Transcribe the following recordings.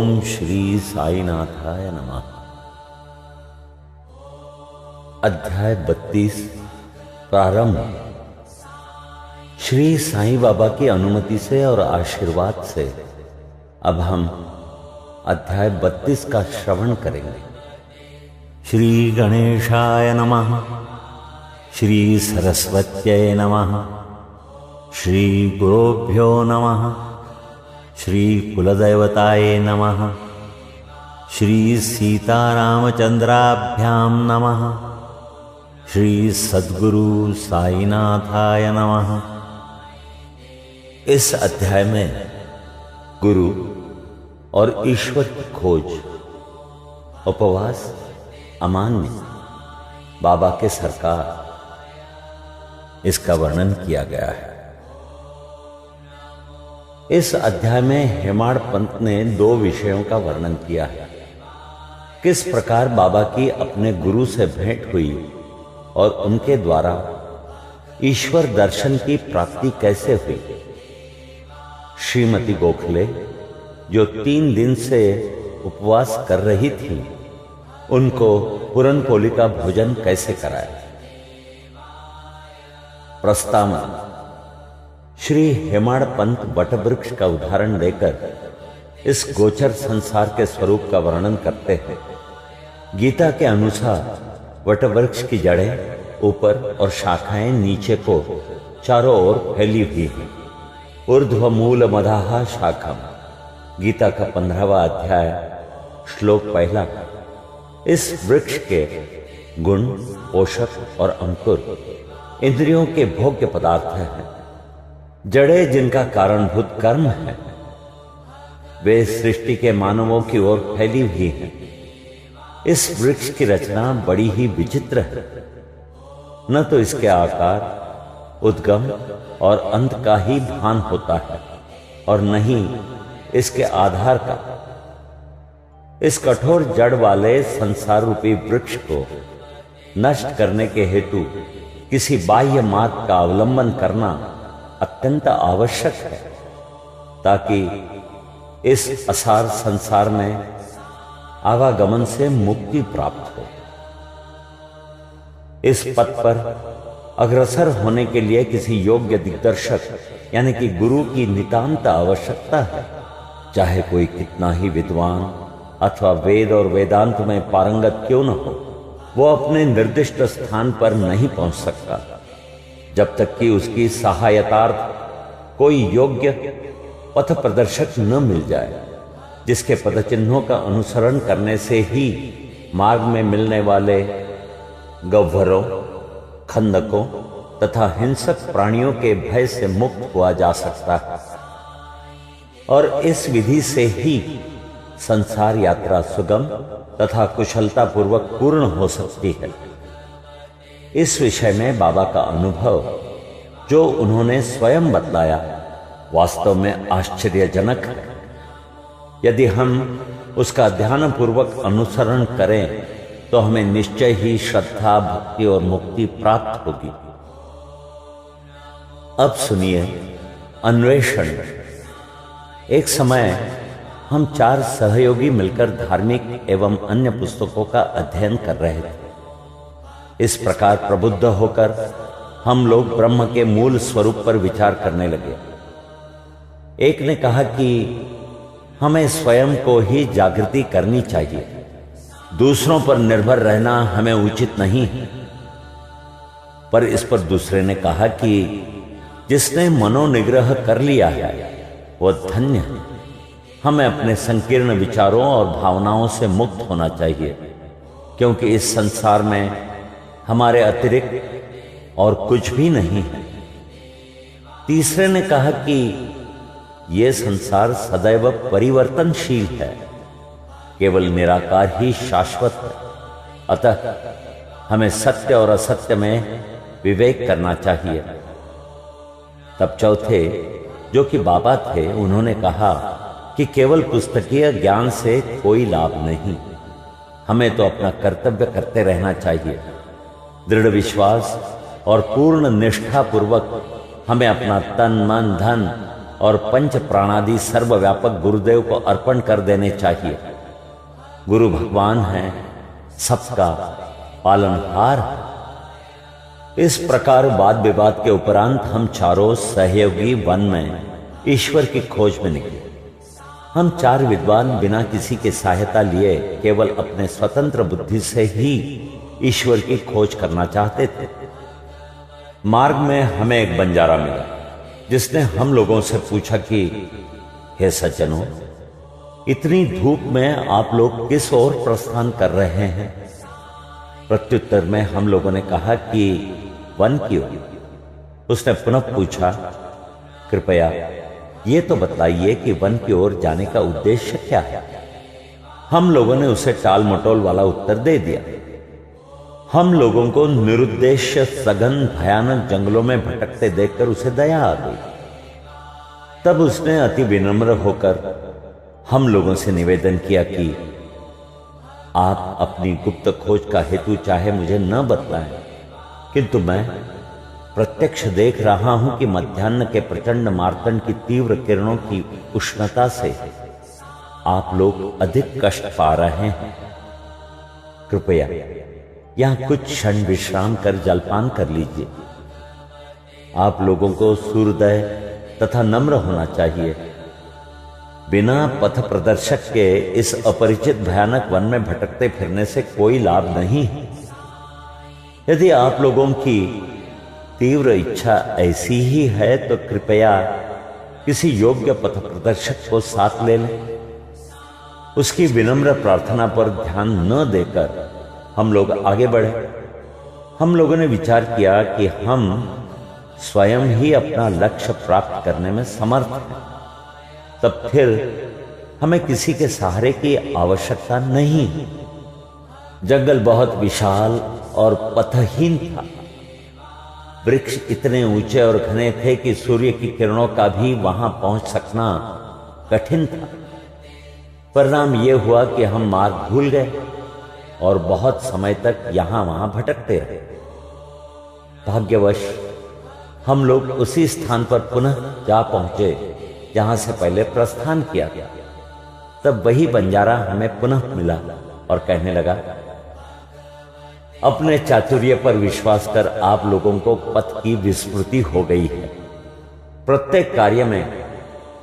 ओम श्री साईनाथाय नमः। अध्याय 32 प्रारंभ। श्री साईं बाबा की अनुमति से और आशीर्वाद से अब हम अध्याय 32 का श्रवण करेंगे। श्री गणेशाय नमः। श्री सरस्वत्यै नमः। श्री गुरुभ्यो नमः। श्री कुलदेवताय नमः। श्री सीतारामचंद्राभ्यां नमः। श्री सद्गुरु साईनाथाय नमः। इस अध्याय में गुरु और ईश्वर की खोज, उपवास, अमान्य, बाबा के सरकार, इसका वर्णन किया गया है। इस अध्याय में हेमाड़ पंत ने 2 विषयों का वर्णन किया है। किस प्रकार बाबा की अपने गुरु से भेंट हुई और उनके द्वारा ईश्वर दर्शन की प्राप्ति कैसे हुई। श्रीमती गोखले जो 3 दिन से उपवास कर रही थी, उनको पूरनपोली का भोजन कैसे कराया। प्रस्तावना। श्री हेमाड़ पंत वटवृक्ष का उदाहरण लेकर इस गोचर संसार के स्वरूप का वर्णन करते हैं। गीता के अनुसार वटवृक्ष की जड़ें ऊपर और शाखाएं नीचे को चारों ओर फैली हुई हैं। ऊर्ध्व मूल मदाह शाखम, गीता का 15वां अध्याय श्लोक 1। इस वृक्ष के गुण, पोषक और अंकुर इंद्रियों के भोग्य पदार्थ हैं। जड़ें जिनका कारणभूत कर्म है, वे सृष्टि के मानवों की ओर फैली हुई हैं। इस वृक्ष की रचना बड़ी ही विचित्र है। न तो इसके आकार, उद्गम और अंत का ही भान होता है और न ही इसके आधार का। इस कठोर जड़ वाले संसार रूपी वृक्ष को नष्ट करने के हेतु किसी बाह्य मार्ग का अवलंबन करना अत्यंत आवश्यक है, ताकि इस असार संसार में आवागमन से मुक्ति प्राप्त हो। इस पथ पर अग्रसर होने के लिए किसी योग्य दिग्दर्शक यानी कि गुरु की नितांत आवश्यकता है। चाहे कोई कितना ही विद्वान अथवा वेद और वेदांत में पारंगत क्यों न हो, वो अपने निर्दिष्ट स्थान पर नहीं पहुंच सकता जब तक कि उसकी सहायतार्थ कोई योग्य पथ प्रदर्शक न मिल जाए, जिसके पदचिन्हों का अनुसरण करने से ही मार्ग में मिलने वाले गह्वरों, खंदकों तथा हिंसक प्राणियों के भय से मुक्त हुआ जा सकता है और इस विधि से ही संसार यात्रा सुगम तथा कुशलता पूर्वक पूर्ण हो सकती है। इस विषय में बाबा का अनुभव जो उन्होंने स्वयं बतलाया, वास्तव में आश्चर्यजनक है। यदि हम उसका ध्यानपूर्वक अनुसरण करें तो हमें निश्चय ही श्रद्धा, भक्ति और मुक्ति प्राप्त होगी। अब सुनिए अन्वेषण। एक समय हम 4 सहयोगी मिलकर धार्मिक एवं अन्य पुस्तकों का अध्ययन कर रहे थे। इस प्रकार प्रबुद्ध होकर हम लोग ब्रह्म के मूल स्वरूप पर विचार करने लगे। एक ने कहा कि हमें स्वयं को ही जागृति करनी चाहिए, दूसरों पर निर्भर रहना हमें उचित नहीं है। पर इस पर दूसरे ने कहा कि जिसने मनोनिग्रह कर लिया है वह धन्य है। हमें अपने संकीर्ण विचारों और भावनाओं से मुक्त होना चाहिए, क्योंकि इस संसार में हमारे अतिरिक्त और कुछ भी नहीं है। तीसरे ने कहा कि यह संसार सदैव परिवर्तनशील है, केवल निराकार ही शाश्वत है। अतः हमें सत्य और असत्य में विवेक करना चाहिए। तब चौथे, जो कि बाबा थे, उन्होंने कहा कि केवल पुस्तकीय ज्ञान से कोई लाभ नहीं, हमें तो अपना कर्तव्य करते रहना चाहिए। दृढ़ विश्वास और पूर्ण निष्ठा पूर्वक हमें अपना तन, मन, धन और पंच प्राणादि सर्वव्यापक गुरुदेव को अर्पण कर देने चाहिए। गुरु भगवान हैं, सबका पालनहार। इस प्रकार वाद विवाद के उपरांत हम चारों सहयोगी वन में ईश्वर की खोज में निकले। हम चार विद्वान बिना किसी की सहायता लिए केवल अपने स्वतंत्र बुद्धि से ही ईश्वर की खोज करना चाहते थे। मार्ग में हमें एक बंजारा मिला, जिसने हम लोगों से पूछा कि हे सज्जनों, इतनी धूप में आप लोग किस ओर प्रस्थान कर रहे हैं? प्रत्युत्तर में हम लोगों ने कहा कि वन की ओर। उसने पुनः पूछा, कृपया ये तो बताइए कि वन की ओर जाने का उद्देश्य क्या है? हम लोगों ने उसे टाल मटोल वाला उत्तर दे दिया। हम लोगों को निरुद्देश्य सघन भयानक जंगलों में भटकते देखकर उसे दया आ गई। तब उसने अति विनम्र होकर हम लोगों से निवेदन किया कि आप अपनी गुप्त खोज का हेतु चाहे मुझे न बतलाएं, किंतु मैं प्रत्यक्ष देख रहा हूं कि मध्याह्न के प्रचंड मार्तंड की तीव्र किरणों की उष्णता से आप लोग अधिक कष्ट पा रहे हैं। कृपया यहां कुछ क्षण विश्राम कर जलपान कर लीजिए। आप लोगों को सूर्योदय तथा नम्र होना चाहिए। बिना पथ प्रदर्शक के इस अपरिचित भयानक वन में भटकते फिरने से कोई लाभ नहीं है। यदि आप लोगों की तीव्र इच्छा ऐसी ही है तो कृपया किसी योग्य पथ प्रदर्शक को साथ ले लें। उसकी विनम्र प्रार्थना पर ध्यान न देकर हम लोग आगे बढ़े। हम लोगों ने विचार किया कि हम स्वयं ही अपना लक्ष्य प्राप्त करने में समर्थ हैं। तब फिर हमें किसी के सहारे की आवश्यकता नहीं है। जंगल बहुत विशाल और पथहीन था। वृक्ष इतने ऊंचे और घने थे कि सूर्य की किरणों का भी वहां पहुंच सकना कठिन था। परिणाम यह हुआ कि हम मार्ग भूल गए और बहुत समय तक यहां वहां भटकते रहे। भाग्यवश हम लोग उसी स्थान पर पुनः जा पहुंचे जहां से पहले प्रस्थान किया गया। तब वही बंजारा हमें पुनः मिला और कहने लगा, अपने चातुर्य पर विश्वास कर आप लोगों को पथ की विस्मृति हो गई है। प्रत्येक कार्य में,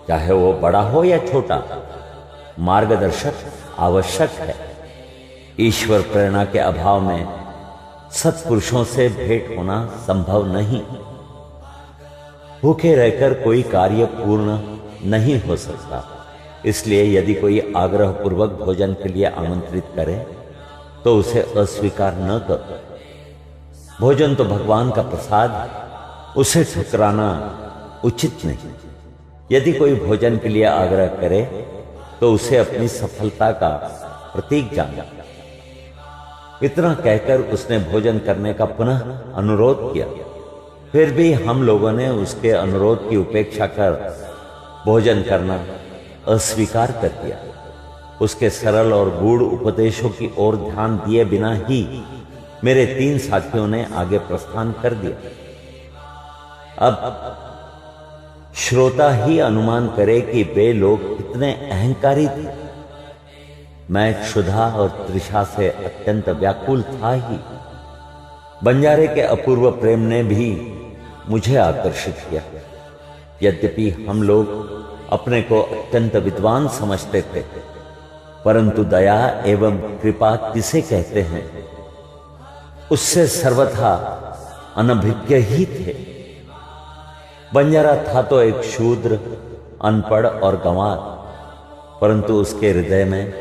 चाहे वो बड़ा हो या छोटा, मार्गदर्शक आवश्यक है। ईश्वर प्रेरणा के अभाव में सत्पुरुषों से भेंट होना संभव नहीं। भूखे रहकर कोई कार्य पूर्ण नहीं हो सकता। इसलिए यदि कोई आग्रह पूर्वक भोजन के लिए आमंत्रित करे तो उसे अस्वीकार न करो। भोजन तो भगवान का प्रसाद है, उसे ठुकराना उचित नहीं। यदि कोई भोजन के लिए आग्रह करे तो उसे अपनी सफलता का प्रतीक जाना। इतना कहकर उसने भोजन करने का पुनः अनुरोध किया। फिर भी हम लोगों ने उसके अनुरोध की उपेक्षा कर भोजन करना अस्वीकार कर दिया। उसके सरल और गूढ़ उपदेशों की ओर ध्यान दिए बिना ही मेरे 3 साथियों ने आगे प्रस्थान कर दिया। अब श्रोता ही अनुमान करे कि वे लोग कितने अहंकारी थे। मैं क्षुधा और तृषा से अत्यंत व्याकुल था ही। बंजारे के अपूर्व प्रेम ने भी मुझे आकर्षित किया। यद्यपि हम लोग अपने को अत्यंत विद्वान समझते थे, परंतु दया एवं कृपा किसे कहते हैं, उससे सर्वथा अनभिज्ञ ही थे। बंजारा था तो एक शूद्र, अनपढ़ और गंवार, परंतु उसके हृदय में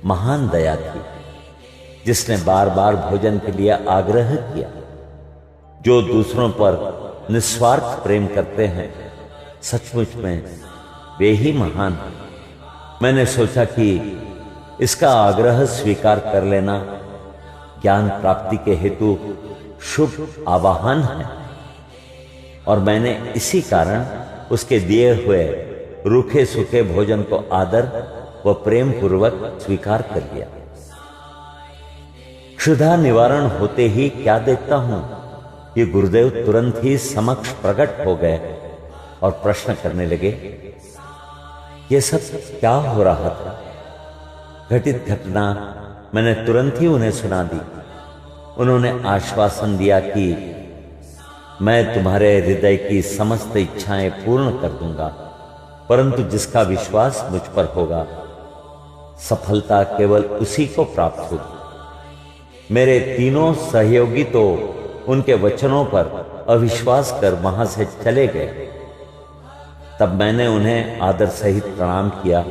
महान दया थी, जिसने बार बार भोजन के लिए आग्रह किया। जो दूसरों पर निस्वार्थ प्रेम करते हैं, सचमुच में वे ही महान हैं। मैंने सोचा कि इसका आग्रह स्वीकार कर लेना ज्ञान प्राप्ति के हेतु शुभ आवाहन है, और मैंने इसी कारण उसके दिए हुए रूखे सूखे भोजन को आदर व प्रेम पूर्वक स्वीकार कर लिया। क्षुधा निवारण होते ही क्या देखता हूं कि गुरुदेव तुरंत ही समक्ष प्रकट हो गए और प्रश्न करने लगे, ये सब क्या हो रहा था? घटित घटना मैंने तुरंत ही उन्हें सुना दी। उन्होंने आश्वासन दिया कि मैं तुम्हारे हृदय की समस्त इच्छाएं पूर्ण कर दूंगा, परंतु जिसका विश्वास मुझ पर होगा सफलता केवल उसी को प्राप्त होगी। मेरे तीनों सहयोगी तो उनके वचनों पर अविश्वास कर वहां से चले गए। तब मैंने उन्हें आदर सहित प्रणाम किया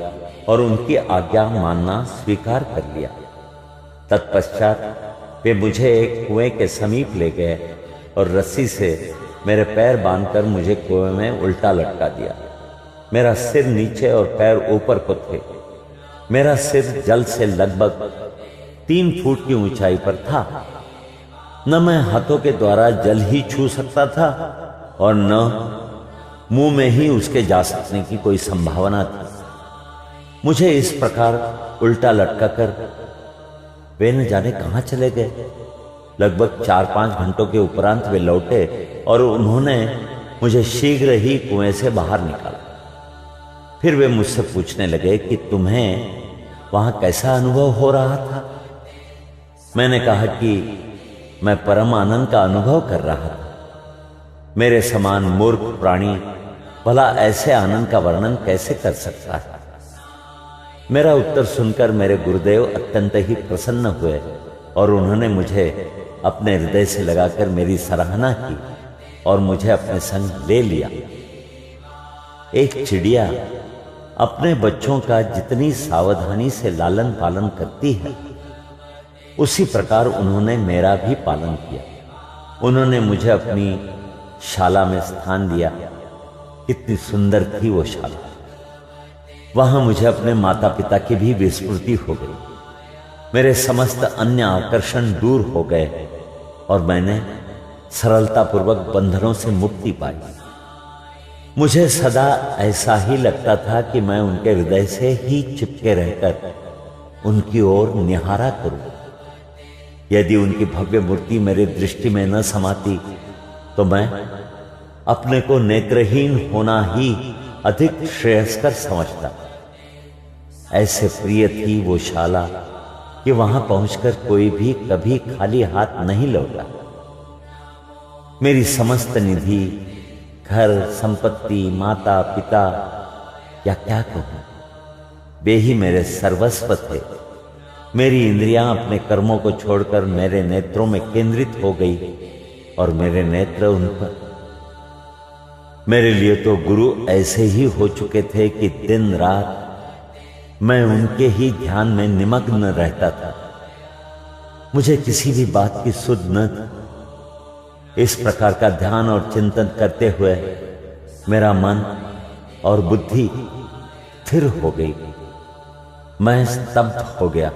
और उनकी आज्ञा मानना स्वीकार कर लिया। तत्पश्चात वे मुझे एक कुएं के समीप ले गए और रस्सी से मेरे पैर बांधकर मुझे कुएं में उल्टा लटका दिया। मेरा सिर नीचे और पैर ऊपर को थे। मेरा सिर जल से लगभग 3 फुट की ऊंचाई पर था। न मैं हाथों के द्वारा जल ही छू सकता था और न मुंह में ही उसके जा सकने की कोई संभावना थी। मुझे इस प्रकार उल्टा लटकाकर वे न जाने कहां चले गए। लगभग 4-5 घंटों के उपरांत वे लौटे और उन्होंने मुझे शीघ्र ही कुएं से बाहर निकाला। फिर वे मुझसे पूछने लगे कि तुम्हें वहां कैसा अनुभव हो रहा था? मैंने कहा कि मैं परम आनंद का अनुभव कर रहा था। मेरे समान मूर्ख प्राणी भला ऐसे आनंद का वर्णन कैसे कर सकता है? मेरा उत्तर सुनकर मेरे गुरुदेव अत्यंत ही प्रसन्न हुए और उन्होंने मुझे अपने हृदय से लगाकर मेरी सराहना की और मुझे अपने संग ले लिया। एक चिड़िया अपने बच्चों का जितनी सावधानी से लालन पालन करती है, उसी प्रकार उन्होंने मेरा भी पालन किया। उन्होंने मुझे अपनी शाला में स्थान दिया। कितनी सुंदर थी वो शाला। वहां मुझे अपने माता पिता की भी विस्मृति हो गई। मेरे समस्त अन्य आकर्षण दूर हो गए और मैंने सरलतापूर्वक बंधनों से मुक्ति पाई। मुझे सदा ऐसा ही लगता था कि मैं उनके हृदय से ही चिपके रहकर उनकी ओर निहारा करूं। यदि उनकी भव्य मूर्ति मेरी दृष्टि में न समाती तो मैं अपने को नेत्रहीन होना ही अधिक श्रेयस्कर समझता। ऐसे प्रिय थी वो शाला कि वहां पहुंचकर कोई भी कभी खाली हाथ नहीं लौटा। मेरी समस्त निधि, घर, संपत्ति, माता पिता, या क्या कहूं, वे ही मेरे सर्वस्व थे। मेरी इंद्रियां अपने कर्मों को छोड़कर मेरे नेत्रों में केंद्रित हो गई और मेरे नेत्र उन पर। मेरे लिए तो गुरु ऐसे ही हो चुके थे कि दिन रात मैं उनके ही ध्यान में निमग्न रहता था। मुझे किसी भी बात की सुध न थी। इस प्रकार का ध्यान और चिंतन करते हुए मेरा मन और बुद्धि स्थिर हो गई। मैं स्तब्ध हो गया,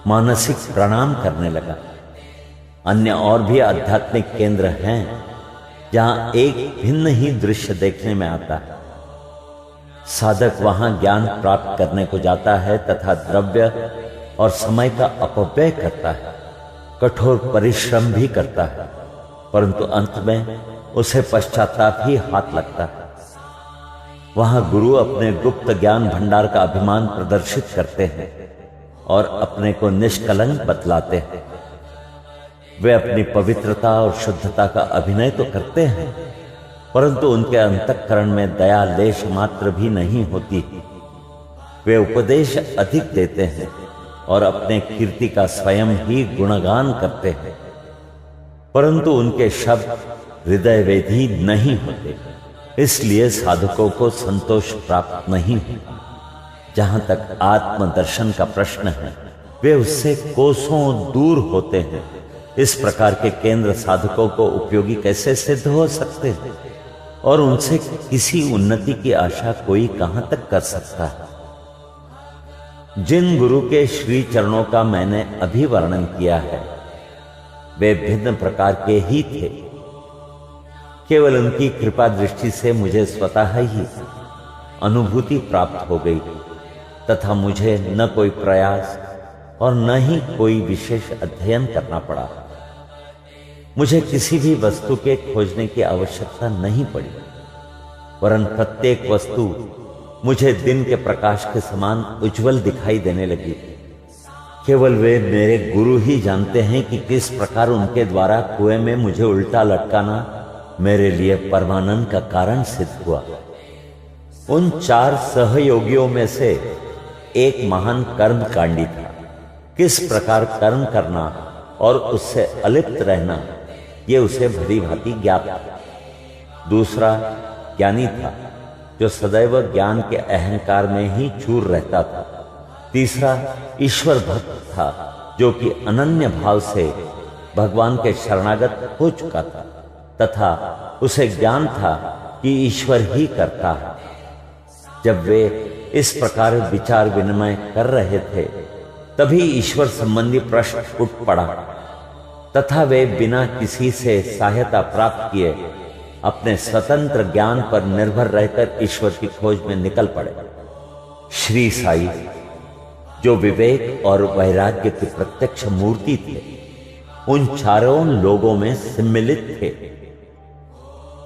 मानसिक प्रणाम करने लगा। अन्य और भी आध्यात्मिक केंद्र हैं जहां एक भिन्न ही दृश्य देखने में आता है। साधक वहां ज्ञान प्राप्त करने को जाता है तथा द्रव्य और समय का अपव्यय करता है, कठोर परिश्रम भी करता है, परंतु अंत में उसे पश्चाताप ही हाथ लगता है। वहां गुरु अपने गुप्त ज्ञान भंडार का अभिमान प्रदर्शित करते हैं और अपने को निष्कलंक बतलाते हैं। वे अपनी पवित्रता और शुद्धता का अभिनय तो करते हैं, परंतु उनके अंतःकरण में दया लेश मात्र भी नहीं होती। वे उपदेश अधिक देते हैं और अपने कीर्ति का स्वयं ही गुणगान करते हैं, परंतु उनके शब्द हृदय वेधी नहीं होते। इसलिए साधकों को संतोष प्राप्त नहीं होता। जहां तक आत्मदर्शन का प्रश्न है, वे उससे कोसों दूर होते हैं। इस प्रकार के केंद्र साधकों को उपयोगी कैसे सिद्ध हो सकते हैं और उनसे किसी उन्नति की आशा कोई कहां तक कर सकता है? जिन गुरु के श्री चरणों का मैंने अभी वर्णन किया है, वे भिन्न प्रकार के ही थे। केवल उनकी कृपा दृष्टि से मुझे स्वतः ही अनुभूति प्राप्त हो गई तथा मुझे न कोई प्रयास और न ही कोई विशेष अध्ययन करना पड़ा। मुझे किसी भी वस्तु के खोजने की आवश्यकता नहीं पड़ी। वरन प्रत्येक वस्तु मुझे दिन के प्रकाश के समान उज्जवल दिखाई देने लगी। केवल वे मेरे गुरु ही जानते हैं कि किस प्रकार उनके द्वारा कुएं में मुझे उल्टा लटकाना मेरे लिए परमानंद का कारण सिद्ध हुआ। उन 4 सहयोगियों में से एक महान कर्मकांडी था। किस प्रकार कर्म करना और उससे अलिप्त रहना ये उसे भली भांति ज्ञात था। दूसरा ज्ञानी था जो सदैव ज्ञान के अहंकार में ही चूर रहता था। तीसरा ईश्वर भक्त था जो कि अनन्य भाव से भगवान के शरणागत हो चुका था तथा उसे ज्ञान था कि ईश्वर ही करता है। जब वे इस प्रकार विचार विनिमय कर रहे थे तभी ईश्वर संबंधी प्रश्न उठ पड़ा तथा वे बिना किसी से सहायता प्राप्त किए अपने स्वतंत्र ज्ञान पर निर्भर रहकर ईश्वर की खोज में निकल पड़े। श्री साई जो विवेक और वैराग्य की प्रत्यक्ष मूर्ति थे उन चारों लोगों में सम्मिलित थे।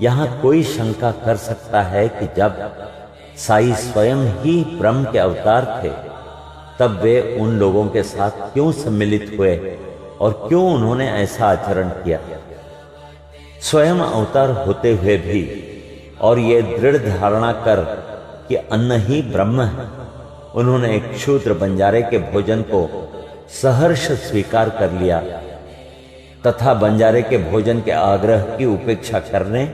यहां कोई शंका कर सकता है कि जब साई स्वयं ही ब्रह्म के अवतार थे तब वे उन लोगों के साथ क्यों सम्मिलित हुए और क्यों उन्होंने ऐसा आचरण किया। स्वयं अवतार होते हुए भी और ये दृढ़ धारणा कर कि अन्न ही ब्रह्म है, उन्होंने एक शूद्र बंजारे के भोजन को सहर्ष स्वीकार कर लिया तथा बंजारे के भोजन के आग्रह की उपेक्षा करने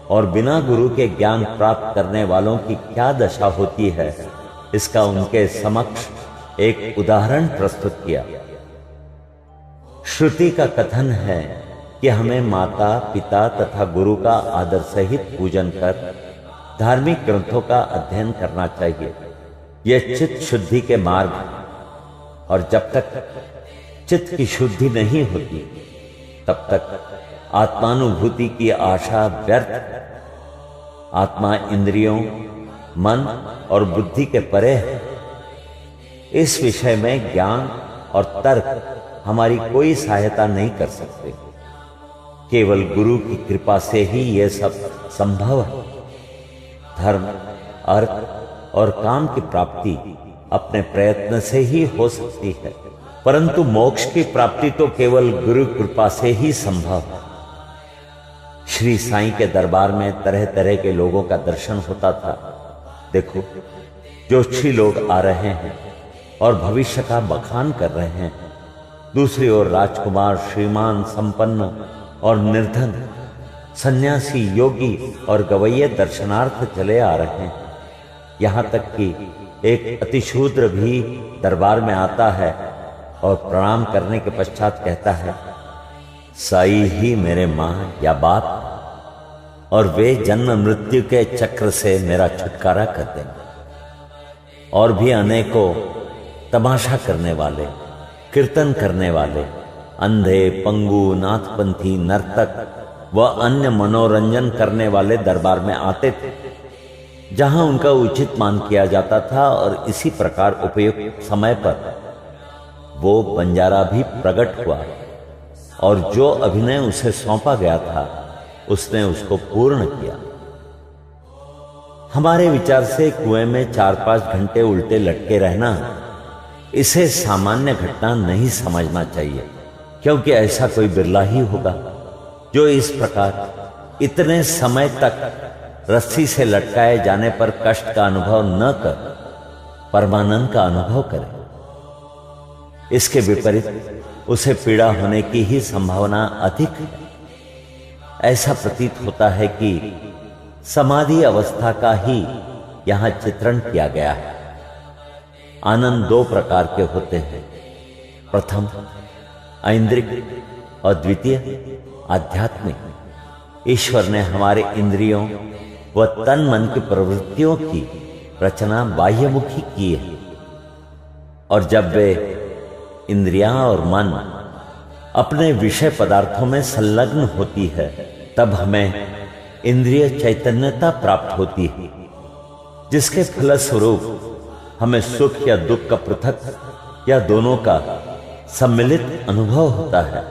और बिना गुरु के ज्ञान प्राप्त करने वालों की क्या दशा होती है इसका उनके समक्ष एक उदाहरण प्रस्तुत किया। श्रुति का कथन है कि हमें माता पिता तथा गुरु का आदर सहित पूजन कर धार्मिक ग्रंथों का अध्ययन करना चाहिए। यह चित्त शुद्धि के मार्ग है और जब तक चित्त की शुद्धि नहीं होती तब तक आत्मानुभूति की आशा व्यर्थ है। आत्मा इंद्रियों, मन और बुद्धि के परे है। इस विषय में ज्ञान और तर्क हमारी कोई सहायता नहीं कर सकते। केवल गुरु की कृपा से ही यह सब संभव है। धर्म, अर्थ और काम की प्राप्ति अपने प्रयत्न से ही हो सकती है, परंतु मोक्ष की प्राप्ति तो केवल गुरु कृपा से ही संभव है। श्री साईं के दरबार में तरह तरह के लोगों का दर्शन होता था। देखो, ज्योतिषी लोग आ रहे हैं और भविष्य का बखान कर रहे हैं। दूसरी ओर राजकुमार, श्रीमान, संपन्न और निर्धन, सन्यासी, योगी और गवैये दर्शनार्थ चले आ रहे हैं। यहां तक कि एक अतिशूद्र भी दरबार में आता है और प्रणाम करने के पश्चात कहता है, साई ही मेरे मां या बाप और वे जन्म मृत्यु के चक्र से मेरा छुटकारा कर देंगे। और भी अनेकों तमाशा करने वाले, कीर्तन करने वाले, अंधे, पंगु, नाथपंथी, नर्तक व अन्य मनोरंजन करने वाले दरबार में आते थे, जहां उनका उचित मान किया जाता था। और इसी प्रकार उपयुक्त समय पर वो बंजारा भी प्रकट हुआ और जो अभिनय उसे सौंपा गया था उसने उसको पूर्ण किया। हमारे विचार से कुएं में 4-5 घंटे उल्टे लटके रहना, इसे सामान्य घटना नहीं समझना चाहिए, क्योंकि ऐसा कोई बिरला ही होगा जो इस प्रकार इतने समय तक रस्सी से लटकाए जाने पर कष्ट का अनुभव न कर परमानंद का अनुभव करे। इसके विपरीत उसे पीड़ा होने की ही संभावना अधिक है। ऐसा प्रतीत होता है कि समाधि अवस्था का ही यहां चित्रण किया गया है। आनंद 2 प्रकार के होते हैं, प्रथम ऐन्द्रिक और द्वितीय आध्यात्मिक। ईश्वर ने हमारे इंद्रियों व तन मन की प्रवृत्तियों की रचना बाह्यमुखी की है, और जब वे इंद्रियां और मन अपने विषय पदार्थों में संलग्न होती है तब हमें इंद्रिय चैतन्यता प्राप्त होती है, जिसके फलस्वरूप हमें सुख या दुख का पृथक या दोनों का सम्मिलित अनुभव होता है,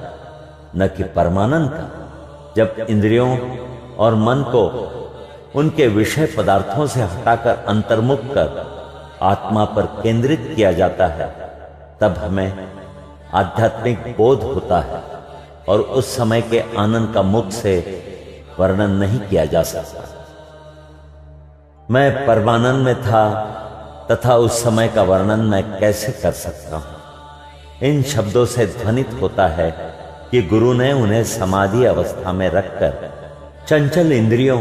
न कि परमानंद का। जब इंद्रियों और मन को उनके विषय पदार्थों से हटाकर अंतर्मुख कर आत्मा पर केंद्रित किया जाता है, तब हमें आध्यात्मिक बोध होता है और उस समय के आनंद का मुख से वर्णन नहीं किया जा सकता। मैं परमानंद में था तथा उस समय का वर्णन मैं कैसे कर सकता हूं। इन शब्दों से ध्वनित होता है कि गुरु ने उन्हें समाधि अवस्था में रखकर चंचल इंद्रियों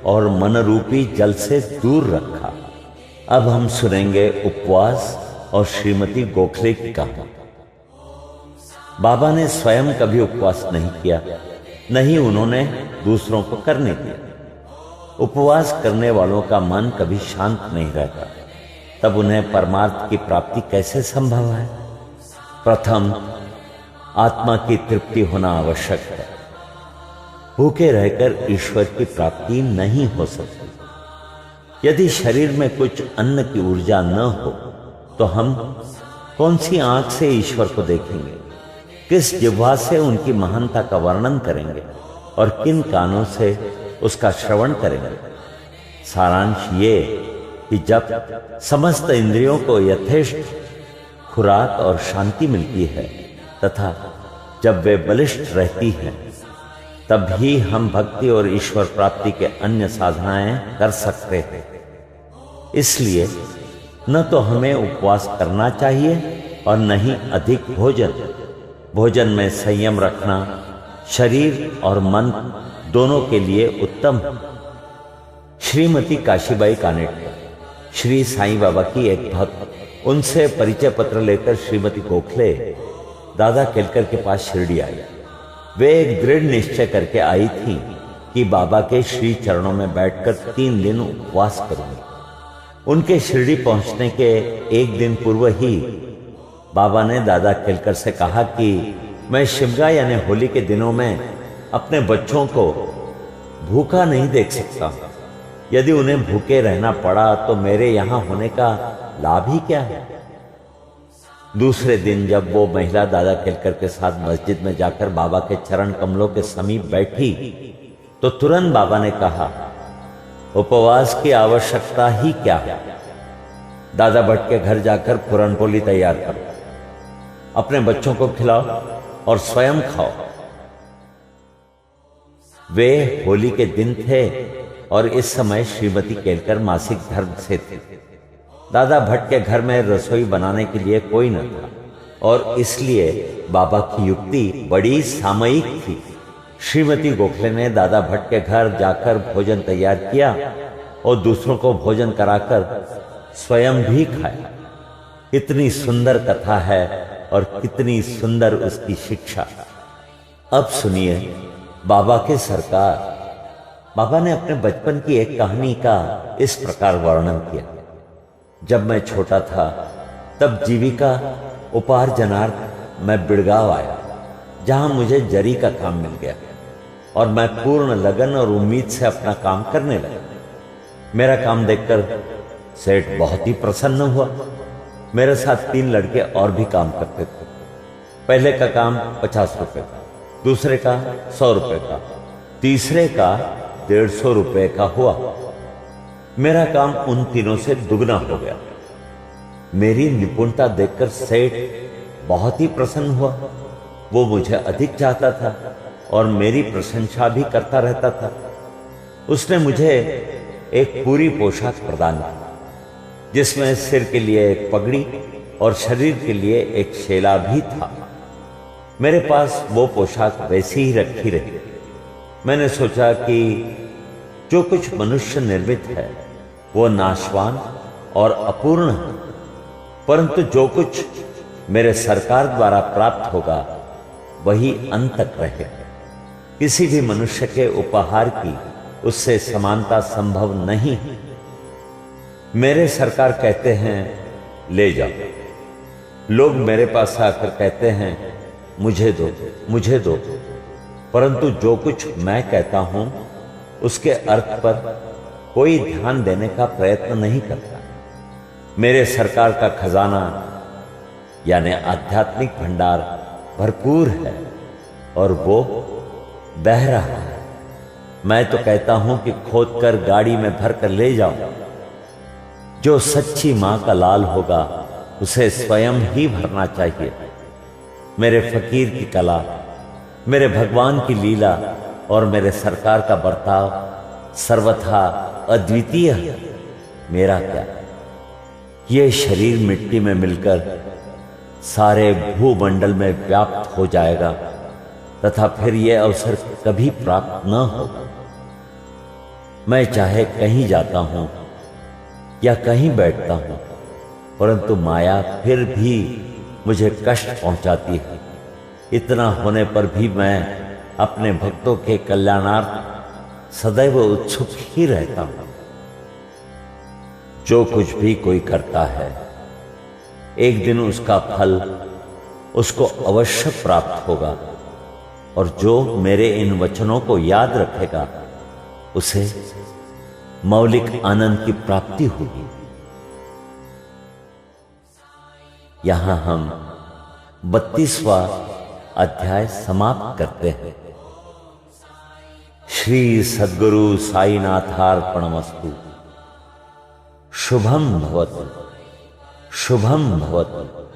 और मनरूपी जल से दूर रखा। अब हम सुनेंगे उपवास और श्रीमती गोखले की कहानी। बाबा ने स्वयं कभी उपवास नहीं किया, नहीं उन्होंने दूसरों को करने दिया। उपवास करने वालों का मन कभी शांत नहीं रहता, तब उन्हें परमार्थ की प्राप्ति कैसे संभव है? प्रथम, आत्मा की तृप्ति होना आवश्यक है। भूखे रहकर ईश्वर की प्राप्ति नहीं हो सकती। यदि शरीर में कुछ अन्न की ऊर्जा न हो तो हम कौन सी आंख से ईश्वर को देखेंगे, किस जिह्वा से उनकी महानता का वर्णन करेंगे और किन कानों से उसका श्रवण करेंगे? सारांश ये कि जब समस्त इंद्रियों को यथेष्ट खुराक और शांति मिलती है तथा जब वे बलिष्ठ रहती हैं, तब ही हम भक्ति और ईश्वर प्राप्ति के अन्य साधनाएं कर सकते हैं। इसलिए न तो हमें उपवास करना चाहिए और न ही अधिक भोजन। भोजन में संयम रखना शरीर और मन दोनों के लिए उत्तम है। श्रीमती काशीबाई कानेटकर, श्री साईं बाबा की एक भक्त, उनसे परिचय पत्र लेकर श्रीमती गोखले दादा केलकर के पास शिरडी आई। वे एक दृढ़ निश्चय करके आई थी कि बाबा के श्री चरणों में बैठकर 3 दिन उपवास करूंगी। उनके शिरडी पहुंचने के एक दिन पूर्व ही बाबा ने दादा केलकर से कहा कि मैं शिमगा यानी होली के दिनों में अपने बच्चों को भूखा नहीं देख सकता। यदि उन्हें भूखे रहना पड़ा तो मेरे यहां होने का लाभ ही क्या है? दूसरे दिन जब वो महिला दादा केलकर के साथ मस्जिद में जाकर बाबा के चरण कमलों के समीप बैठी तो तुरंत बाबा ने कहा, उपवास की आवश्यकता ही क्या है? दादा भट्ट के घर जाकर पूरनपोली तैयार करो, अपने बच्चों को खिलाओ और स्वयं खाओ। वे होली के दिन थे और इस समय श्रीमती केलकर मासिक धर्म से थे। दादा भट्ट के घर में रसोई बनाने के लिए कोई न था और इसलिए बाबा की युक्ति बड़ी सामयिक थी। श्रीमती गोखले ने दादा भट्ट के घर जाकर भोजन तैयार किया और दूसरों को भोजन कराकर स्वयं भी खाया। कितनी सुंदर कथा है और कितनी सुंदर उसकी शिक्षा। अब सुनिए बाबा के सरकार। बाबा ने अपने बचपन की एक कहानी का इस प्रकार वर्णन किया। जब मैं छोटा था तब जीविका उपार्जनार्थ मैं बिड़गांव आया, जहां मुझे जरी का काम मिल गया और मैं पूर्ण लगन और उम्मीद से अपना काम करने लगा। मेरा काम देखकर सेठ बहुत ही प्रसन्न हुआ। मेरे साथ 3 लड़के और भी काम करते थे। पहले का काम 50 रुपए का, दूसरे का 100 रुपए का, तीसरे का 150 रुपए का हुआ। मेरा काम उन तीनों से दुगना हो गया। मेरी निपुणता देखकर सेठ बहुत ही प्रसन्न हुआ। वो मुझे अधिक चाहता था और मेरी प्रशंसा भी करता रहता था। उसने मुझे एक पूरी पोशाक प्रदान की, जिसमें सिर के लिए एक पगड़ी और शरीर के लिए एक शेला भी था। मेरे पास वो पोशाक वैसी ही रखी रही। मैंने सोचा कि जो कुछ मनुष्य निर्मित है वो नाशवान और अपूर्ण है, परंतु जो कुछ मेरे सरकार द्वारा प्राप्त होगा वही अंत तक रहे। किसी भी मनुष्य के उपहार की उससे समानता संभव नहीं है। मेरे सरकार कहते हैं ले जाओ। लोग मेरे पास आकर कहते हैं मुझे दो, मुझे दो, परंतु जो कुछ मैं कहता हूं उसके अर्थ पर कोई ध्यान देने का प्रयत्न नहीं करता। मेरे सरकार का खजाना यानी आध्यात्मिक भंडार भरपूर है और वो बह रहा है। मैं तो कहता हूं कि खोद कर गाड़ी में भर कर ले जाओ। जो सच्ची मां का लाल होगा उसे स्वयं ही भरना चाहिए। मेरे फकीर की कला, मेरे भगवान की लीला और मेरे सरकार का बर्ताव सर्वथा अद्वितीय है। मेरा क्या, ये शरीर मिट्टी में मिलकर सारे भूमंडल में व्याप्त हो जाएगा तथा फिर यह अवसर कभी प्राप्त न होगा। मैं चाहे कहीं जाता हूं या कहीं बैठता हूं, परंतु माया फिर भी मुझे कष्ट पहुंचाती है। इतना होने पर भी मैं अपने भक्तों के कल्याणार्थ सदैव उत्सुक ही रहता हूं। जो कुछ भी कोई करता है, एक दिन उसका फल उसको अवश्य प्राप्त होगा, और जो मेरे इन वचनों को याद रखेगा उसे मौलिक आनंद की प्राप्ति होगी। यहां हम 32वां अध्याय समाप्त करते हैं। श्री सद्गुरु साईनाथार्पणमस्तु। शुभम भवतु, शुभम भवतु।